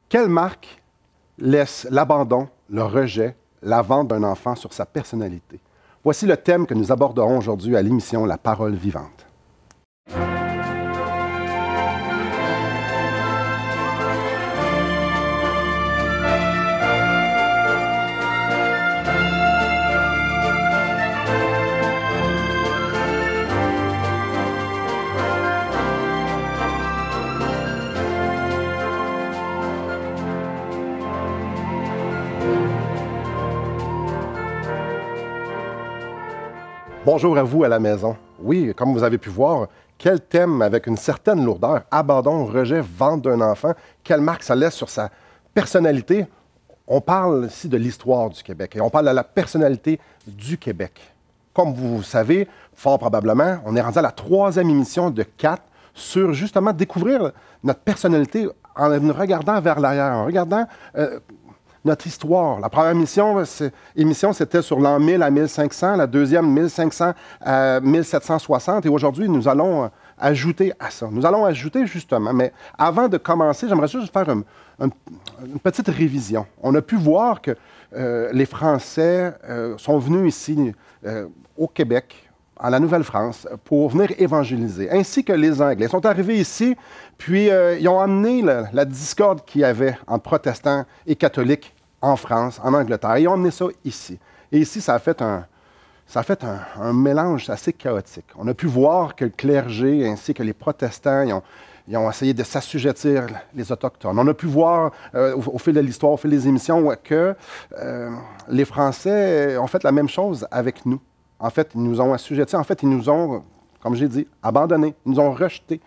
Quelle marque laisse l'abandon, le rejet, la vente d'un enfant sur sa personnalité? Voici le thème que nous aborderons aujourd'hui à l'émission La Parole vivante. Bonjour à vous à la maison. Oui, comme vous avez pu voir, quel thème avec une certaine lourdeur. Abandon, rejet, vente d'un enfant. Quelle marque ça laisse sur sa personnalité? On parle ici de l'histoire du Québec et on parle de la personnalité du Québec. Comme vous savez, fort probablement, on est rendu à la 3e émission de 4 sur justement découvrir notre personnalité en regardant vers l'arrière, en regardant notre histoire. La première émission, c'était sur l'an 1000 à 1500, la deuxième, 1500 à 1760, et aujourd'hui, nous allons ajouter à ça. Nous allons ajouter justement, mais avant de commencer, j'aimerais juste faire une petite révision. On a pu voir que les Français sont venus ici, au Québec, à la Nouvelle-France, pour venir évangéliser, ainsi que les Anglais. Ils sont arrivés ici, puis ils ont amené la discorde qu'il y avait entre protestants et catholiques en France, en Angleterre. Ils ont amené ça ici. Et ici, ça a fait un mélange assez chaotique. On a pu voir que le clergé, ainsi que les protestants, ils ont essayé de s'assujettir les Autochtones. On a pu voir au fil de l'histoire, au fil des émissions, que les Français ont fait la même chose avec nous. En fait, ils nous ont assujettis. En fait, ils nous ont, comme j'ai dit, abandonnés. Ils nous ont rejetés.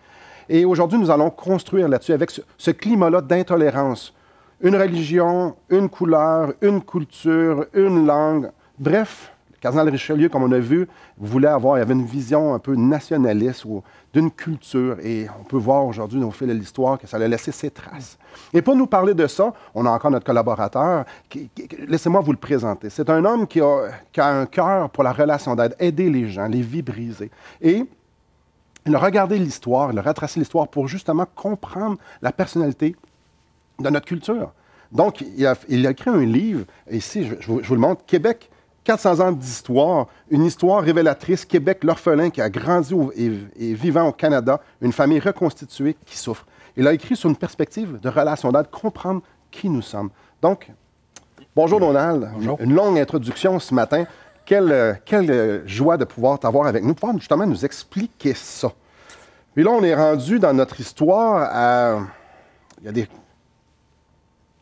Et aujourd'hui, nous allons construire là-dessus avec ce climat-là d'intolérance. Une religion, une couleur, une culture, une langue. Bref, le cardinal Richelieu, comme on a vu, il avait une vision un peu nationaliste d'une culture. Et on peut voir aujourd'hui, au fil de l'histoire, que ça a laissé ses traces. Et pour nous parler de ça, on a encore notre collaborateur. Laissez-moi vous le présenter. C'est un homme qui a un cœur pour la relation d'aide, aider les gens, les vies brisées. Et il a regardé l'histoire, il a retracé l'histoire pour justement comprendre la personnalité de notre culture. Donc, il a écrit un livre, et ici, je vous le montre, Québec, 400 ans d'histoire, une histoire révélatrice, Québec, l'orphelin qui a grandi et vivant au Canada, une famille reconstituée qui souffre. Il a écrit sur une perspective de relation d'aide, comprendre qui nous sommes. Donc, bonjour Donald, bonjour. Une longue introduction ce matin. Quelle joie de pouvoir t'avoir avec nous, pouvoir justement nous expliquer ça. Puis là, on est rendu dans notre histoire à... Il y a des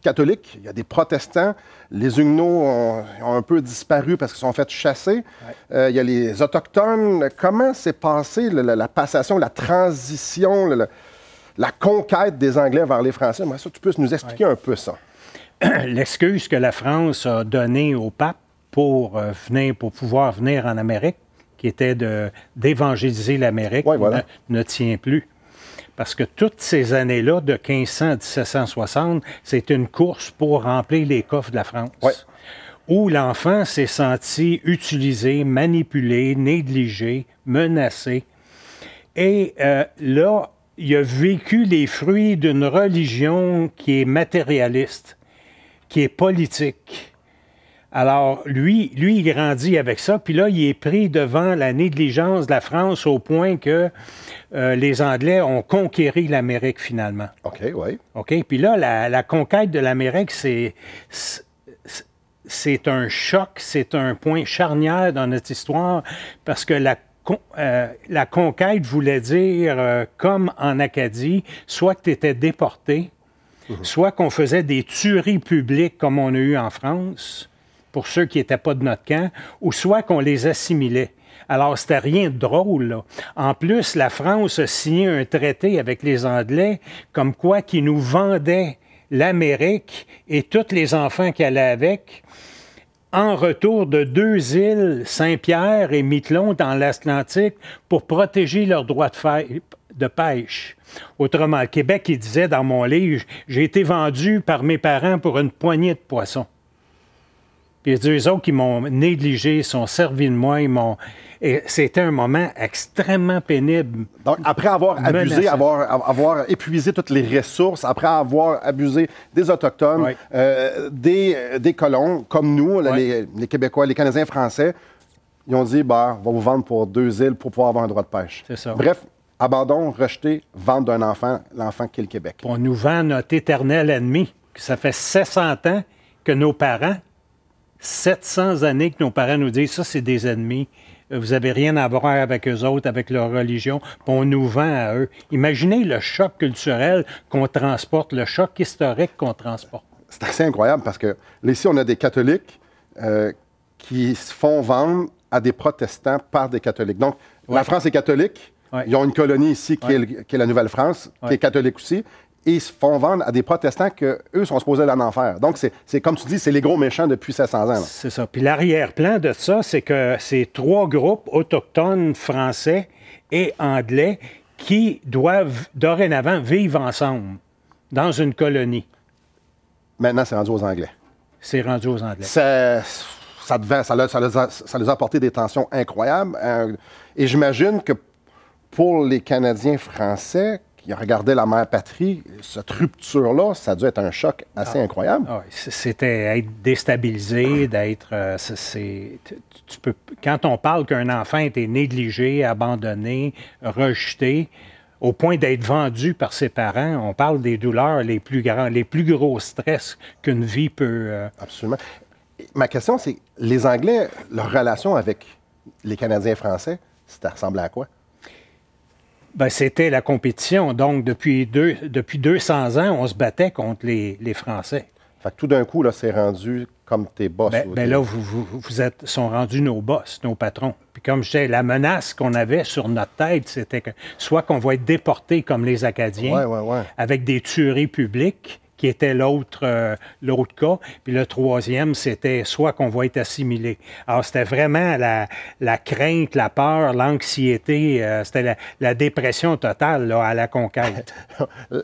catholiques, il y a des protestants. Les Huguenots ont un peu disparu parce qu'ils sont fait chasser. Ouais. Il y a les Autochtones. Comment s'est passée la passation, la transition, la conquête des Anglais vers les Français? Moi, ça, tu peux nous expliquer un peu ça. L'excuse que la France a donnée au pape pour pouvoir venir en Amérique, qui était d'évangéliser l'Amérique, ouais, voilà, ne tient plus. Parce que toutes ces années-là, de 1500 à 1760, c'est une course pour remplir les coffres de la France. Ouais. Où l'enfant s'est senti utilisé, manipulé, négligé, menacé. Et là, il a vécu les fruits d'une religion qui est matérialiste, qui est politique. Alors, lui, il grandit avec ça, puis là, il est pris devant la négligence de la France au point que les Anglais ont conquéri l'Amérique, finalement. OK, oui. OK, puis là, la conquête de l'Amérique, c'est un choc, c'est un point charnière dans notre histoire, parce que la conquête voulait dire, comme en Acadie, soit que tu étais déporté, soit qu'on faisait des tueries publiques comme on a eu en France, pour ceux qui n'étaient pas de notre camp, ou soit qu'on les assimilait. Alors, c'était rien de drôle, là. En plus, la France a signé un traité avec les Anglais, comme quoi qui nous vendait l'Amérique et tous les enfants qu'elle allaient avec, en retour de 2 îles, Saint-Pierre et Miquelon, dans l'Atlantique, pour protéger leurs droits de pêche. Autrement, le Québec, il disait dans mon livre, j'ai été vendu par mes parents pour une poignée de poissons. Puis eux autres qui m'ont négligé, ils sont servis de moi, Et c'était un moment extrêmement pénible. Donc, après avoir abusé, avoir épuisé toutes les ressources, après avoir abusé des Autochtones, Oui. des colons, comme nous, là, les Québécois, les Canadiens français, ils ont dit, bah, on va vous vendre pour 2 îles pour pouvoir avoir un droit de pêche. C'est ça. Bref, abandon, rejeté, vente d'un enfant, l'enfant qui est le Québec. On nous vend notre éternel ennemi. Ça fait 700 ans que nos parents, 700 années que nos parents nous disent, ça, c'est des ennemis. Vous n'avez rien à voir avec eux autres, avec leur religion, puis on nous vend à eux. Imaginez le choc culturel qu'on transporte, le choc historique qu'on transporte. C'est assez incroyable parce que là, ici, on a des catholiques qui se font vendre à des protestants par des catholiques. Donc, la France est catholique. Ils ont une colonie ici qui est la Nouvelle-France, qui est catholique aussi. Et ils se font vendre à des protestants qu'eux sont supposés aller en enfer. Donc, c'est comme tu dis, c'est les gros méchants depuis 700 ans. C'est ça. Puis l'arrière-plan de ça, c'est que c'est 3 groupes autochtones, français et anglais qui doivent dorénavant vivre ensemble dans une colonie. Maintenant, c'est rendu aux Anglais. C'est rendu aux Anglais. Ça les a apporté des tensions incroyables. Et j'imagine que pour les Canadiens français qui regardaient la mère patrie, cette rupture-là, ça a dû être un choc assez incroyable. Ah, c'était être déstabilisé, d'être... quand on parle qu'un enfant a été négligé, abandonné, rejeté, au point d'être vendu par ses parents, on parle des douleurs les plus grands, les plus gros stress qu'une vie peut... Absolument. Ma question, c'est, les Anglais, leur relation avec les Canadiens français, ça ressemblait à quoi? Bien, c'était la compétition. Donc, depuis 200 ans, on se battait contre les Français. Fait que tout d'un coup, là, c'est rendu comme tes boss. Là, sont rendus nos boss, nos patrons. Puis comme je disais, la menace qu'on avait sur notre tête, c'était que soit qu'on va être déportés comme les Acadiens, avec des tueries publiques, qui était l'autre cas. Puis le troisième, c'était soit qu'on va être assimilé. Alors, c'était vraiment la crainte, la peur, l'anxiété, c'était la dépression totale là, à la conquête.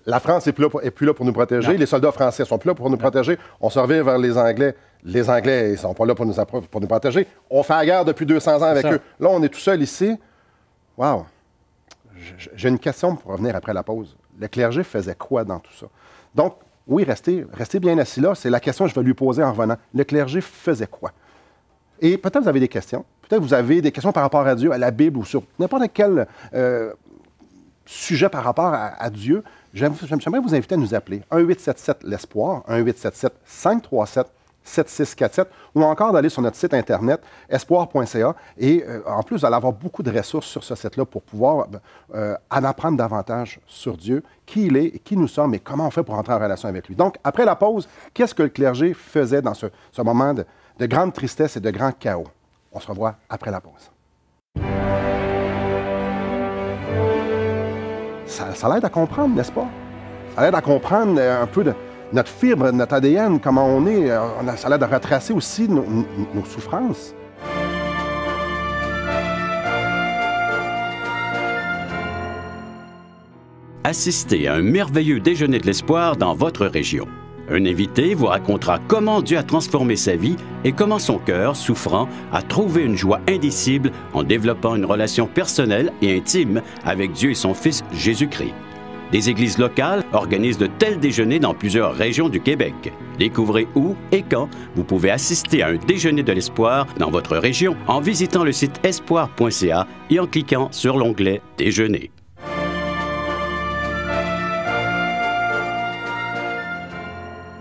La France n'est plus là pour nous protéger. Non. Les soldats français sont plus là pour nous protéger. On se revient vers les Anglais. Les Anglais, ils ne sont pas là pour nous protéger. On fait la guerre depuis 200 ans avec eux. Là, on est tout seul ici. Wow! J'ai une question pour revenir après la pause. Le clergé faisait quoi dans tout ça? Donc, oui, restez bien assis là. C'est la question que je vais lui poser en revenant. Le clergé faisait quoi? Et peut-être vous avez des questions. Peut-être vous avez des questions par rapport à Dieu, à la Bible ou sur n'importe quel sujet par rapport à Dieu. J'aimerais vous inviter à nous appeler. 1-877-L'Espoir, 1-877-537-7647 ou encore d'aller sur notre site Internet, espoir.ca. Et en plus, vous allez avoir beaucoup de ressources sur ce site-là pour pouvoir en apprendre davantage sur Dieu, qui il est, et qui nous sommes et comment on fait pour entrer en relation avec lui. Donc, après la pause, qu'est-ce que le clergé faisait dans ce moment de grande tristesse et de grand chaos? On se revoit après la pause. Ça l'aide à comprendre, n'est-ce pas? Ça l'aide à comprendre un peu de notre fibre, notre ADN, comment on est. Ça l'aide à retracer aussi nos souffrances. Assistez à un merveilleux déjeuner de l'espoir dans votre région. Un invité vous racontera comment Dieu a transformé sa vie et comment son cœur, souffrant, a trouvé une joie indicible en développant une relation personnelle et intime avec Dieu et son Fils Jésus-Christ. Des églises locales organisent de tels déjeuners dans plusieurs régions du Québec. Découvrez où et quand vous pouvez assister à un déjeuner de l'espoir dans votre région en visitant le site espoir.ca et en cliquant sur l'onglet « Déjeuner ».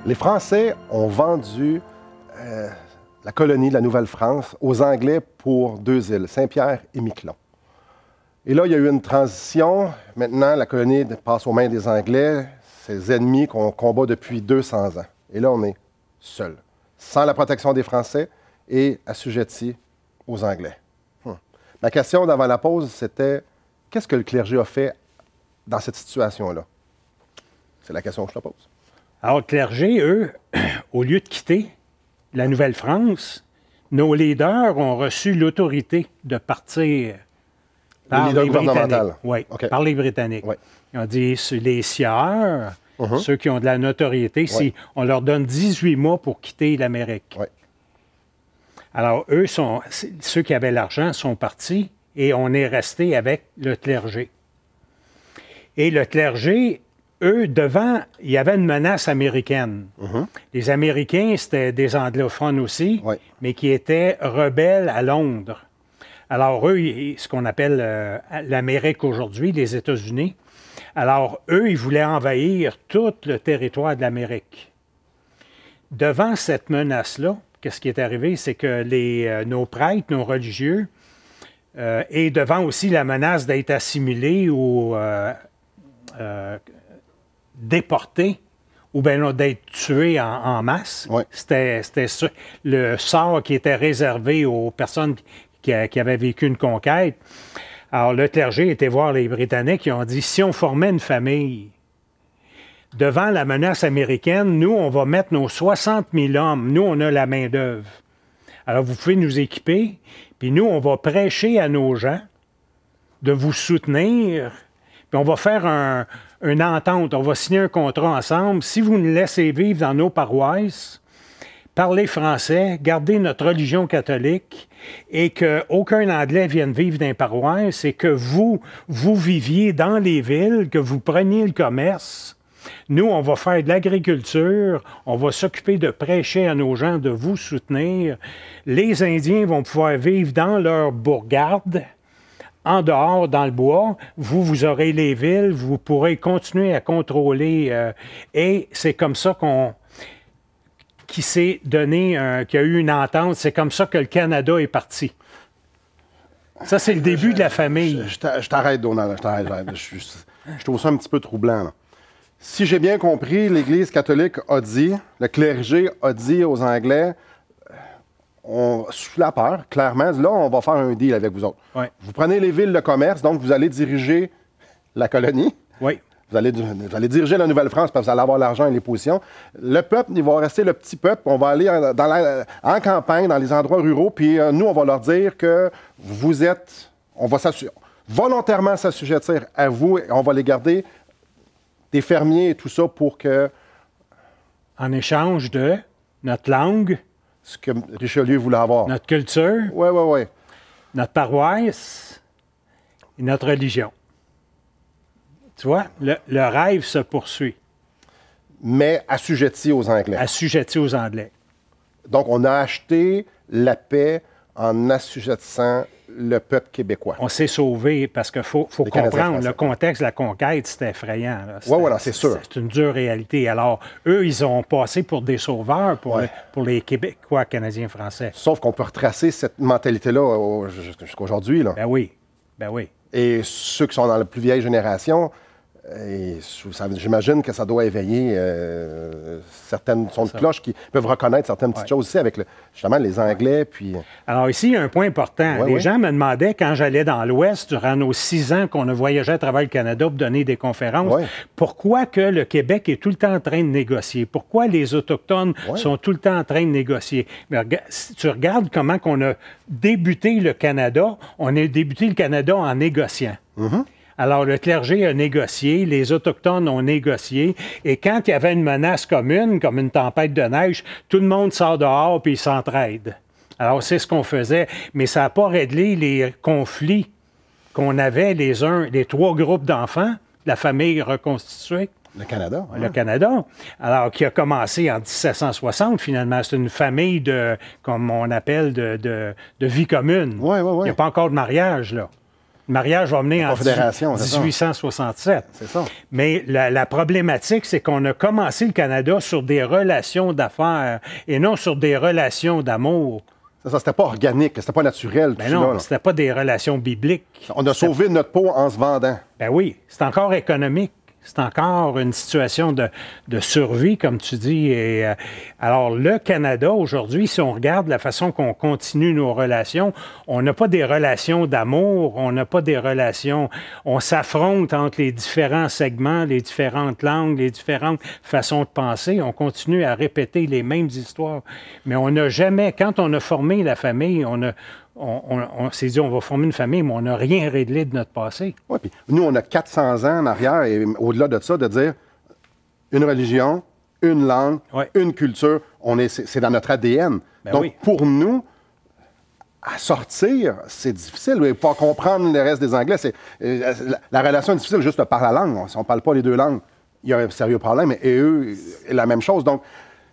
Les Français ont vendu la colonie de la Nouvelle-France aux Anglais pour 2 îles, Saint-Pierre et Miquelon. Et là, il y a eu une transition. Maintenant, la colonie passe aux mains des Anglais, ces ennemis qu'on combat depuis 200 ans. Et là, on est seul, sans la protection des Français et assujettis aux Anglais. Ma question d'avant la pause, c'était qu'est-ce que le clergé a fait dans cette situation-là? C'est la question que je te pose. Alors, le clergé, eux, au lieu de quitter la Nouvelle-France, nos leaders ont reçu l'autorité de partir par les Britanniques. Oui, okay. Par les Britanniques. Oui. Ils ont dit, les sieurs, ceux qui ont de la notoriété, on leur donne 18 mois pour quitter l'Amérique. Oui. Alors, ceux qui avaient l'argent sont partis et on est resté avec le clergé. Et le clergé, eux, il y avait une menace américaine. Les Américains, c'était des anglophones aussi, mais qui étaient rebelles à Londres. Alors, eux, ce qu'on appelle l'Amérique aujourd'hui, les États-Unis, alors, eux, ils voulaient envahir tout le territoire de l'Amérique. Devant cette menace-là, qu'est-ce qui est arrivé? C'est que nos prêtres, nos religieux, et devant aussi la menace d'être assimilés ou déportés, ou bien d'être tués en masse, c'était le sort qui était réservé aux personnes qui avaient vécu une conquête. Alors, le clergé était voir les Britanniques qui ont dit, si on formait une famille, devant la menace américaine, nous, on va mettre nos 60 000 hommes. Nous, on a la main-d'œuvre. Alors, vous pouvez nous équiper, puis nous, on va prêcher à nos gens de vous soutenir, puis on va faire une entente, on va signer un contrat ensemble. Si vous nous laissez vivre dans nos paroisses, parler français, garder notre religion catholique et qu'aucun Anglais vienne vivre dans les paroisses et que vous viviez dans les villes, que vous preniez le commerce. Nous, on va faire de l'agriculture, on va s'occuper de prêcher à nos gens, de vous soutenir. Les Indiens vont pouvoir vivre dans leur bourgade, en dehors, dans le bois. Vous aurez les villes, vous pourrez continuer à contrôler. Et c'est comme ça qu'il s'est donné, qu'il y a eu une entente. C'est comme ça que le Canada est parti. Ça, c'est le début de la famille. Je t'arrête, Donald. Je trouve ça un petit peu troublant, là. Si j'ai bien compris, l'Église catholique a dit, le clergé a dit aux Anglais, sous la peur, clairement, là, on va faire un deal avec vous autres. Vous prenez les villes de commerce, donc vous allez diriger la colonie. Vous allez diriger la Nouvelle-France parce que vous allez avoir l'argent et les positions. Le peuple, il va rester le petit peuple. On va aller en campagne, dans les endroits ruraux, puis nous, on va leur dire que on va volontairement s'assujettir à vous et on va les garder des fermiers et tout ça pour que... En échange de notre langue. Ce que Richelieu voulait avoir. Notre culture. Oui. Notre paroisse et notre religion. Tu vois, le rêve se poursuit. Mais assujetti aux Anglais. Assujetti aux Anglais. Donc, on a acheté la paix en assujettissant le peuple québécois. On s'est sauvé parce qu'il faut comprendre, le contexte de la conquête, c'était effrayant. Oui, c'est sûr. C'est une dure réalité. Alors, eux, ils ont passé pour des sauveurs pour les Québécois, Canadiens, Français. Sauf qu'on peut retracer cette mentalité-là jusqu'à aujourd'hui. Là. Ben oui. Et ceux qui sont dans la plus vieille génération, j'imagine que ça doit éveiller certaines sons de cloche qui peuvent reconnaître certaines petites choses aussi avec justement les Anglais. Puis... Alors ici, il y a un point important. Les gens me demandaient, quand j'allais dans l'Ouest, durant nos 6 ans qu'on a voyagé à travers le Canada pour donner des conférences, pourquoi que le Québec est tout le temps en train de négocier? Pourquoi les Autochtones sont tout le temps en train de négocier? Mais si tu regardes comment on a débuté le Canada, on a débuté le Canada en négociant. Alors, le clergé a négocié, les Autochtones ont négocié, et quand il y avait une menace commune, comme une tempête de neige, tout le monde sort dehors puis ils s'entraide. Alors, c'est ce qu'on faisait, mais ça n'a pas réglé les conflits qu'on avait les 3 groupes d'enfants, la famille reconstituée. Le Canada. Le Canada. Alors, qui a commencé en 1760, finalement. C'est une famille comme on appelle, de vie commune. Il n'y a pas encore de mariage, là. Le mariage va venir en 1867. C'est ça. Mais la problématique, c'est qu'on a commencé le Canada sur des relations d'affaires et non sur des relations d'amour. Ça, c'était pas organique, c'était pas naturel. Ben non, c'était pas des relations bibliques. On a sauvé notre peau en se vendant. Ben oui, c'est encore économique. C'est encore une situation de survie, comme tu dis. Et, alors, le Canada, aujourd'hui, si on regarde la façon qu'on continue nos relations, on n'a pas des relations d'amour, on n'a pas des relations... On s'affronte entre les différents segments, les différentes langues, les différentes façons de penser. On continue à répéter les mêmes histoires. Mais on n'a jamais... Quand on a formé la famille, on s'est dit, on va former une famille, mais on n'a rien réglé de notre passé. Oui, puis nous, on a 400 ans en arrière, et au-delà de ça, de dire une religion, une langue, une culture, c'est dans notre ADN. Donc, pour nous, à sortir, c'est difficile. Et pas comprendre le reste des Anglais, la relation est difficile juste par la langue. Si on ne parle pas les deux langues, il y a un sérieux problème. Et eux, la même chose. Donc,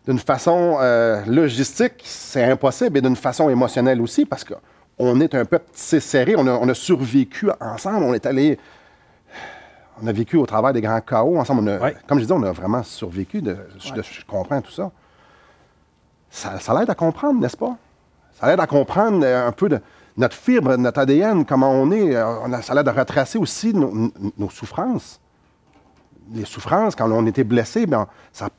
d'une façon logistique, c'est impossible. Et d'une façon émotionnelle aussi, parce qu'on est un peuple tissé serré. On a survécu ensemble. On a vécu au travers des grands chaos ensemble. Comme je disais, on a vraiment survécu. Je comprends tout ça. Ça l'aide à comprendre, n'est-ce pas? Ça l'aide à comprendre un peu de notre fibre, notre ADN, comment on est. Ça l'aide à retracer aussi nos souffrances. Les souffrances, quand on était blessé, bien, ça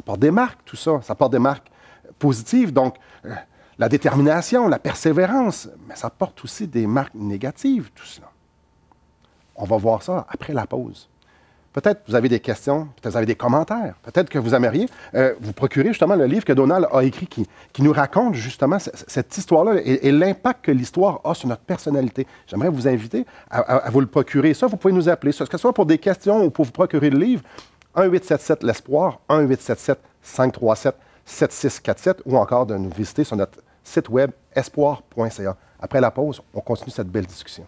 porte des marques, tout ça. Ça porte des marques positives. Donc, la détermination, la persévérance, mais ça porte aussi des marques négatives, tout cela. On va voir ça après la pause. Peut-être que vous avez des questions, peut-être que vous avez des commentaires, peut-être que vous aimeriez vous procurer justement le livre que Donald a écrit qui nous raconte justement cette histoire-là et l'impact que l'histoire a sur notre personnalité. J'aimerais vous inviter à vous le procurer. Ça, vous pouvez nous appeler, que ce soit pour des questions ou pour vous procurer le livre, 1-877-L'Espoir, 1-877-537-7647 ou encore de nous visiter sur notre site web espoir.ca. Après la pause, on continue cette belle discussion.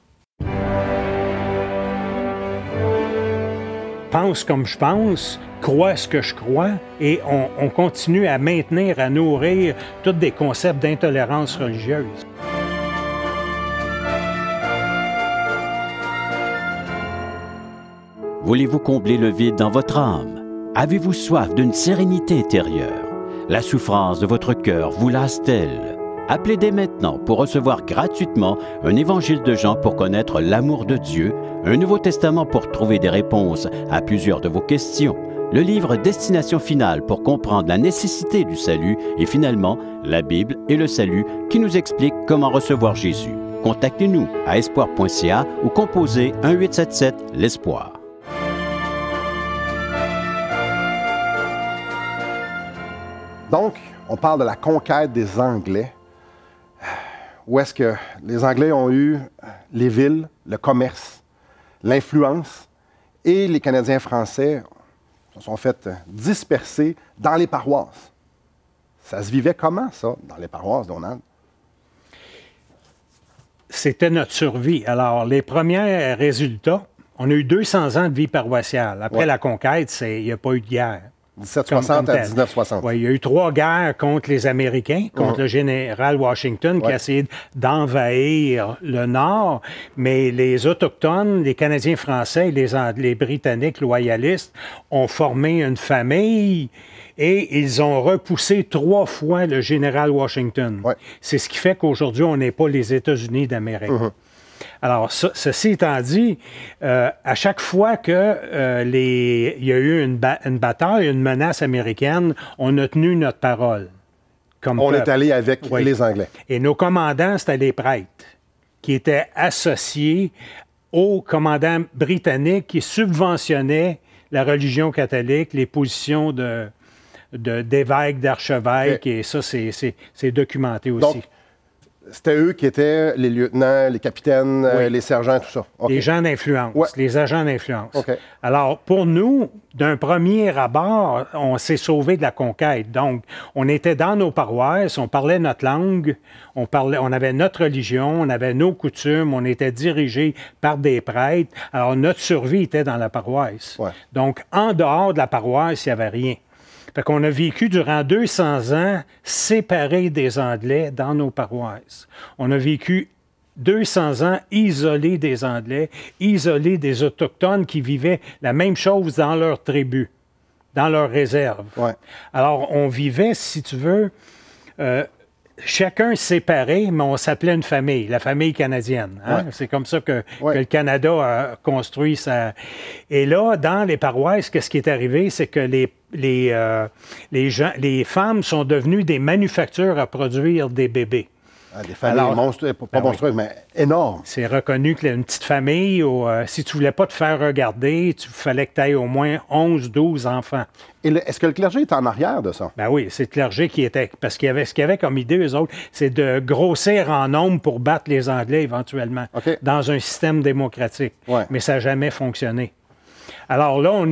Pense comme je pense, crois ce que je crois, et on continue à maintenir, à nourrir tous des concepts d'intolérance religieuse. Voulez-vous combler le vide dans votre âme? Avez-vous soif d'une sérénité intérieure? La souffrance de votre cœur vous lasse-t-elle? Appelez dès maintenant pour recevoir gratuitement un évangile de Jean pour connaître l'amour de Dieu, un Nouveau Testament pour trouver des réponses à plusieurs de vos questions, le livre Destination finale pour comprendre la nécessité du salut et finalement la Bible et le salut qui nous explique comment recevoir Jésus. Contactez-nous à espoir.ca ou composez 1-877-l'Espoir. Donc, on parle de la conquête des Anglais. Où est-ce que les Anglais ont eu les villes, le commerce, l'influence, et les Canadiens français se sont fait disperser dans les paroisses. Ça se vivait comment, ça, dans les paroisses, Donald? C'était notre survie. Alors, les premiers résultats, on a eu 200 ans de vie paroissiale. Après la conquête, il n'y a pas eu de guerre. 1760 à 1960. Oui, il y a eu 3 guerres contre les Américains, contre le général Washington qui a essayé d'envahir le Nord, mais les Autochtones, les Canadiens français et les Britanniques loyalistes ont formé une famille et ils ont repoussé 3 fois le général Washington. C'est ce qui fait qu'aujourd'hui, on n'est pas les États-Unis d'Amérique. Alors, ceci étant dit, à chaque fois qu'il y a eu une bataille, une menace américaine, on a tenu notre parole. On est allé avec les Anglais. Et nos commandants, c'était les prêtres, qui étaient associés aux commandants britanniques qui subventionnaient la religion catholique, les positions d'évêques, d'archevêques, et ça, c'est documenté aussi. Donc, c'était eux qui étaient les lieutenants, les capitaines, les sergents, tout ça. Les gens d'influence, les agents d'influence. Alors, pour nous, d'un premier abord, on s'est sauvé de la conquête. Donc, on était dans nos paroisses, on parlait notre langue, on avait notre religion, on avait nos coutumes, on était dirigés par des prêtres. Alors, notre survie était dans la paroisse. Donc, en dehors de la paroisse, il n'y avait rien. Fait qu'on a vécu durant 200 ans séparés des Anglais dans nos paroisses. On a vécu 200 ans isolés des Anglais, isolés des Autochtones qui vivaient la même chose dans leur tribu, dans leur réserve. Alors, on vivait, si tu veux, chacun séparé, mais on s'appelait une famille, la famille canadienne. Hein? C'est comme ça que le Canada a construit ça. Et là, dans les paroisses, qu'est-ce qui est arrivé? C'est que les femmes sont devenues des manufactures à produire des bébés. Des familles monstrueuses, pas monstrueuses, mais énormes. C'est reconnu qu'une petite famille, si tu ne voulais pas te faire regarder, il fallait que tu aies au moins 11, 12 enfants. Et est-ce que le clergé est en arrière de ça? Ben oui, c'est le clergé qui était... Parce qu'il y avait, ce qu'il y avait comme idée, eux autres, c'est de grossir en nombre pour battre les Anglais éventuellement, dans un système démocratique. Mais ça n'a jamais fonctionné. Alors là,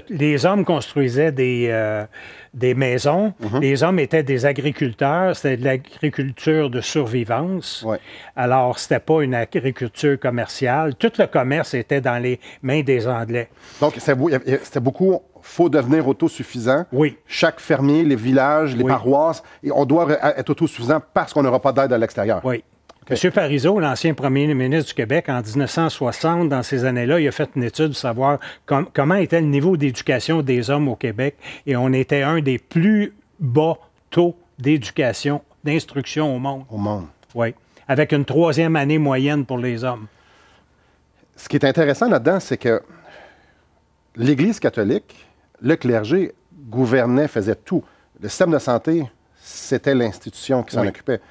les hommes construisaient des maisons. Les hommes étaient des agriculteurs. C'était de l'agriculture de survivance. Ouais. Alors, c'était pas une agriculture commerciale. Tout le commerce était dans les mains des Anglais. Donc, c'était beaucoup, faut devenir autosuffisant. Oui. Chaque fermier, les villages, les paroisses, et on doit être autosuffisant parce qu'on n'aura pas d'aide à l'extérieur. Oui. Okay. M. Parizeau, l'ancien premier ministre du Québec, en 1960, dans ces années-là, il a fait une étude de savoir comment était le niveau d'éducation des hommes au Québec. Et on était un des plus bas taux d'éducation, d'instruction au monde. Au monde. Oui. Avec une 3e année moyenne pour les hommes. Ce qui est intéressant là-dedans, c'est que l'Église catholique, le clergé, gouvernait, faisait tout. Le système de santé, c'était l'institution qui s'en occupait.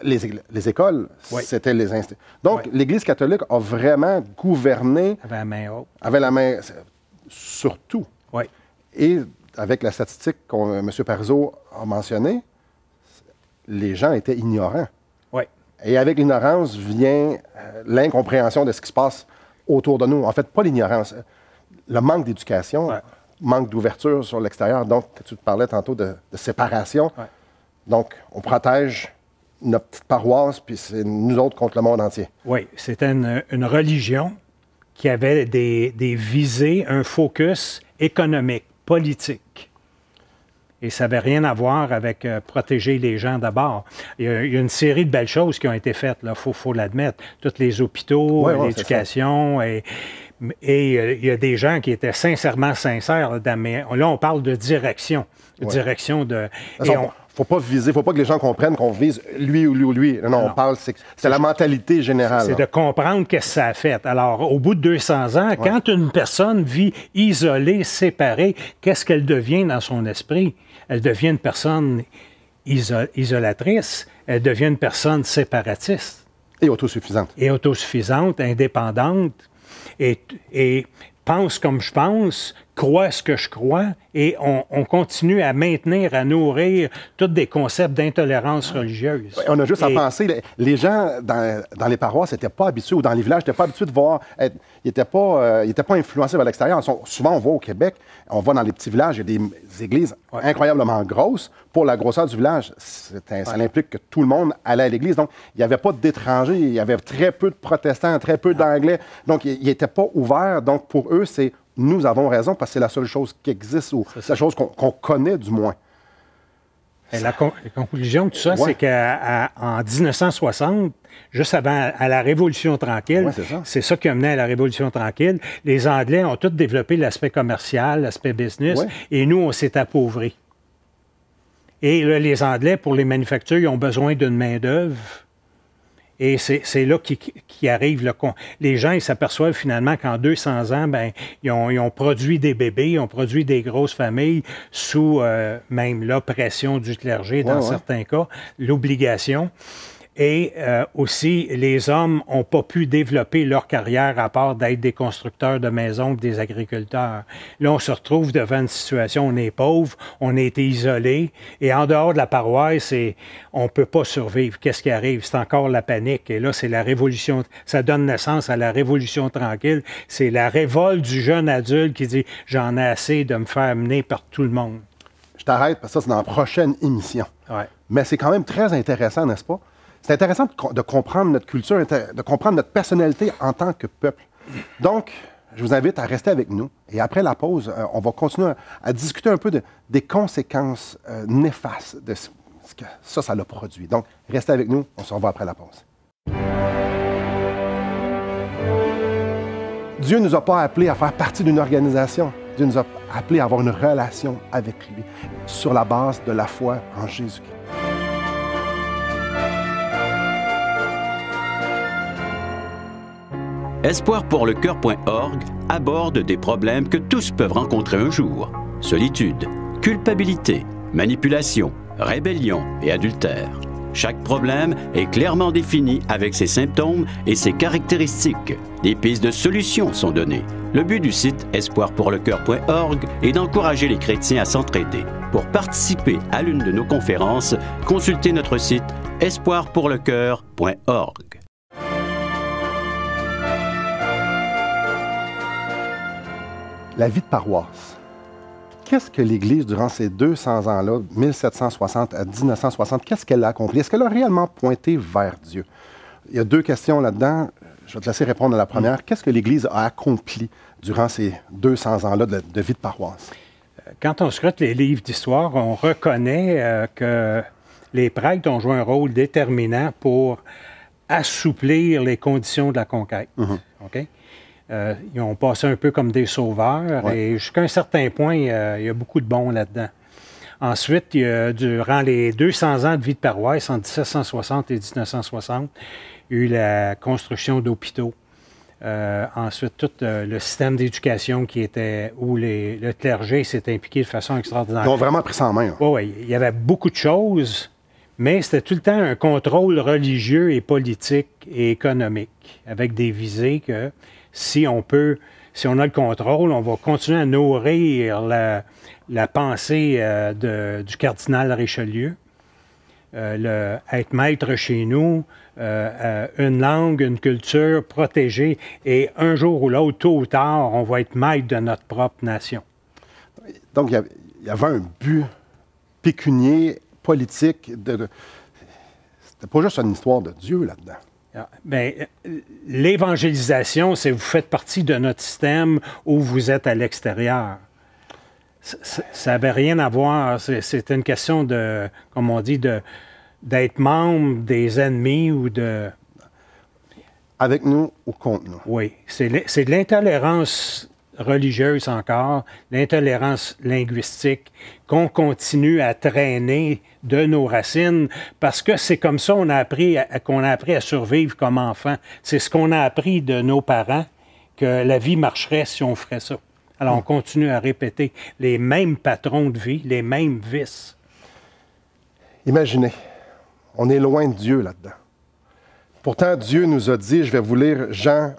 Les écoles, c'était les instituts. Donc, l'Église catholique a vraiment gouverné. Avait la main haute. Avait la main sur tout. Oui. Et avec la statistique que M. Parizeau a mentionnée, les gens étaient ignorants. Oui. Et avec l'ignorance vient l'incompréhension de ce qui se passe autour de nous. En fait, pas l'ignorance, le manque d'éducation, manque d'ouverture sur l'extérieur. Donc, tu te parlais tantôt de séparation. Ouais. Donc, on protège notre petite paroisse, puis c'est nous autres contre le monde entier. Oui, c'était une religion qui avait des visées, un focus économique, politique. Et ça n'avait rien à voir avec protéger les gens d'abord. Il y a une série de belles choses qui ont été faites, il faut l'admettre. Tous les hôpitaux, l'éducation, et il y a des gens qui étaient sincèrement sincères là-dedans. Mais là, on parle de direction. Direction de... Faut pas viser, faut pas que les gens comprennent qu'on vise lui ou lui. Non, on parle, c'est la mentalité générale. C'est de comprendre qu'est-ce que ça a fait. Alors, au bout de 200 ans, quand une personne vit isolée, séparée, qu'est-ce qu'elle devient dans son esprit? Elle devient une personne isolatrice, elle devient une personne séparatiste. Et autosuffisante. Et autosuffisante, indépendante, et pense comme je pense, croit ce que je crois, et on continue à maintenir, à nourrir tous des concepts d'intolérance religieuse. On a juste à penser, les gens dans les paroisses n'étaient pas habitués, ou dans les villages, n'étaient pas habitués de voir, ils n'étaient pas influencés vers l'extérieur. Souvent, on va au Québec, on va dans les petits villages, il y a des églises incroyablement grosses. Pour la grosseur du village, ça implique que tout le monde allait à l'église. Donc, il n'y avait pas d'étrangers, il y avait très peu de protestants, très peu d'anglais. Donc, ils n'étaient pas ouverts. Donc, pour eux, c'est nous avons raison parce que c'est la seule chose qui existe ou la chose qu'on connaît du moins. Et la conclusion de tout ça, c'est qu'en 1960, juste avant à la Révolution tranquille, c'est ça qui a mené à la Révolution tranquille, les Anglais ont tous développé l'aspect commercial, l'aspect business, et nous, on s'est appauvris. Et là, les Anglais, pour les manufactures, ils ont besoin d'une main-d'œuvre. Et c'est là qui arrive. Les gens, ils s'aperçoivent finalement qu'en 200 ans, ils ont produit des bébés, ils ont produit des grosses familles sous même l'oppression du clergé dans certains cas, l'obligation. Et aussi, les hommes n'ont pas pu développer leur carrière à part d'être des constructeurs de maisons ou des agriculteurs. Là, on se retrouve devant une situation, on est pauvre, on a été isolé, et en dehors de la paroisse, on ne peut pas survivre. Qu'est-ce qui arrive? C'est encore la panique. Et là, c'est la révolution, ça donne naissance à la révolution tranquille. C'est la révolte du jeune adulte qui dit « J'en ai assez de me faire mener par tout le monde. » Je t'arrête parce que ça, c'est dans la prochaine émission. Ouais. Mais c'est quand même très intéressant, n'est-ce pas? C'est intéressant de comprendre notre culture, de comprendre notre personnalité en tant que peuple. Donc, je vous invite à rester avec nous. Et après la pause, on va continuer à discuter un peu des conséquences néfastes de ce que ça l'a produit. Donc, restez avec nous. On se revoit après la pause. Dieu ne nous a pas appelés à faire partie d'une organisation. Dieu nous a appelés à avoir une relation avec lui sur la base de la foi en Jésus-Christ. Espoirpourlecoeur.org aborde des problèmes que tous peuvent rencontrer un jour. Solitude, culpabilité, manipulation, rébellion et adultère. Chaque problème est clairement défini avec ses symptômes et ses caractéristiques. Des pistes de solutions sont données. Le but du site espoirpourlecoeur.org est d'encourager les chrétiens à s'entraider. Pour participer à l'une de nos conférences, consultez notre site espoirpourlecoeur.org. La vie de paroisse. Qu'est-ce que l'Église, durant ces 200 ans-là, 1760 à 1960, qu'est-ce qu'elle a accompli? Est-ce qu'elle a réellement pointé vers Dieu? Il y a 2 questions là-dedans. Je vais te laisser répondre à la première. Qu'est-ce que l'Église a accompli durant ces 200 ans-là de vie de paroisse? Quand on scrute les livres d'histoire, on reconnaît que les prêtres ont joué un rôle déterminant pour assouplir les conditions de la conquête. OK? Ils ont passé un peu comme des sauveurs et jusqu'à un certain point, il y a beaucoup de bons là-dedans. Ensuite, durant les 200 ans de vie de paroisse, entre 1760 et 1960, il y a eu la construction d'hôpitaux. Ensuite, tout le système d'éducation où le clergé s'est impliqué de façon extraordinaire. Ils ont vraiment pris ça en main. Oui, il y avait beaucoup de choses, mais c'était tout le temps un contrôle religieux et politique et économique, avec des visées que si on a le contrôle, on va continuer à nourrir la pensée du cardinal Richelieu, être maître chez nous, une langue, une culture protégée, et un jour ou l'autre, tôt ou tard, on va être maître de notre propre nation. Donc, il y avait un but pécunier, politique. C'était pas juste une histoire de Dieu là-dedans. Bien, l'évangélisation, c'est vous faites partie de notre système ou vous êtes à l'extérieur. Ça n'avait rien à voir. C'était une question de, comme on dit, d'être membre des ennemis ou de... Avec nous ou contre nous. Oui. C'est de l'intolérance religieuse encore, l'intolérance linguistique qu'on continue à traîner de nos racines parce que c'est comme ça qu'on a appris à survivre comme enfant. C'est ce qu'on a appris de nos parents, que la vie marcherait si on ferait ça. Alors, on continue à répéter les mêmes patrons de vie, les mêmes vices. Imaginez, on est loin de Dieu là-dedans. Pourtant, Dieu nous a dit, je vais vous lire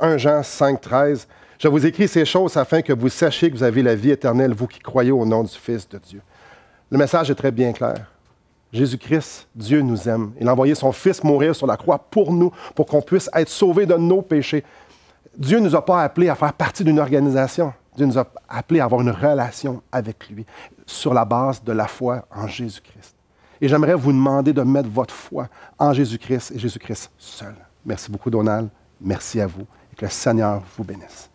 1 Jean 5, 13, « Je vous écris ces choses afin que vous sachiez que vous avez la vie éternelle, vous qui croyez au nom du Fils de Dieu. » Le message est très bien clair. Jésus-Christ, Dieu nous aime. Il a envoyé son Fils mourir sur la croix pour nous, pour qu'on puisse être sauvés de nos péchés. Dieu ne nous a pas appelés à faire partie d'une organisation. Dieu nous a appelés à avoir une relation avec lui sur la base de la foi en Jésus-Christ. Et j'aimerais vous demander de mettre votre foi en Jésus-Christ et Jésus-Christ seul. Merci beaucoup, Donald. Merci à vous et que le Seigneur vous bénisse.